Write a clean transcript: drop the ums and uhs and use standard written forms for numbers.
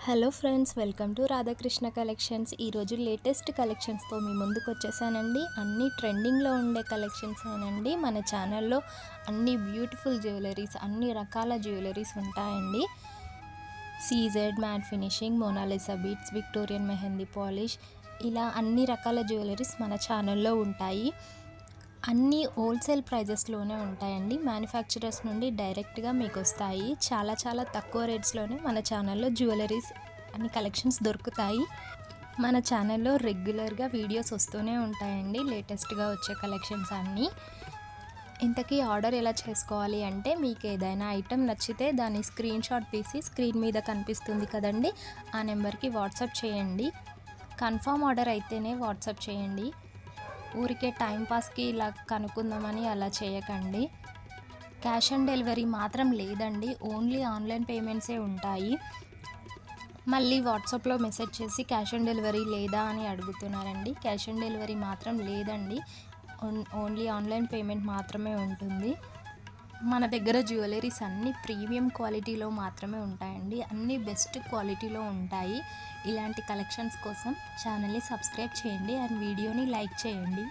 Hello friends, welcome to Radhakrishna collections. ఈరోజు latest కలెక్షన్స్తో మీ ముందుకు వచ్చేసానండి. అన్ని ట్రెండింగ్లో ఉండే కలెక్షన్స్ ఏనండి. మన ఛానల్లో అన్ని బ్యూటిఫుల్ జ్యువెలరీస్, అన్ని రకాల జ్యువెలరీస్ ఉంటాయండి. CZ, matte finishing, Mona Lisa beads, Victorian mehndi polish, ఇలా అన్ని రకాల జ్యువెలరీస్ మన ఛానల్లో ఉంటాయి. అన్నీ హోల్సేల్ ప్రైజెస్లోనే ఉంటాయండి. మ్యానుఫ్యాక్చరర్స్ నుండి డైరెక్ట్గా మీకు వస్తాయి. చాలా తక్కువ రేట్స్లోనే మన ఛానల్లో జ్యువెలరీస్ అన్ని కలెక్షన్స్ దొరుకుతాయి. మన ఛానల్లో రెగ్యులర్గా వీడియోస్ వస్తూనే ఉంటాయండి, లేటెస్ట్గా వచ్చే కలెక్షన్స్ అన్నీ. ఇంతకీ ఆర్డర్ ఎలా చేసుకోవాలి అంటే, మీకు ఏదైనా ఐటెం నచ్చితే దాన్ని స్క్రీన్ షాట్ తీసి స్క్రీన్ మీద కనిపిస్తుంది కదండి, ఆ నెంబర్కి వాట్సాప్ చేయండి. కన్ఫర్మ్ ఆర్డర్ అయితేనే వాట్సాప్ చేయండి. ఊరికే టైంపాస్కి ఇలా కనుక్కుందామని అలా చేయకండి. క్యాష్ ఆన్ డెలివరీ మాత్రం లేదండి, ఓన్లీ ఆన్లైన్ పేమెంట్సే ఉంటాయి. మళ్ళీ వాట్సాప్లో మెసేజ్ చేసి క్యాష్ ఆన్ డెలివరీ లేదా అని అడుగుతున్నారండి. క్యాష్ ఆన్ డెలివరీ మాత్రం లేదండి, ఓన్లీ ఆన్లైన్ పేమెంట్ మాత్రమే ఉంటుంది. మన దగ్గర జ్యువెలరీస్ అన్నీ ప్రీమియం క్వాలిటీలో మాత్రమే ఉంటాయండి, అన్నీ బెస్ట్ క్వాలిటీలో ఉంటాయి. ఇలాంటి కలెక్షన్స్ కోసం ఛానల్ని సబ్స్క్రైబ్ చేయండి అండ్ వీడియోని లైక్ చేయండి.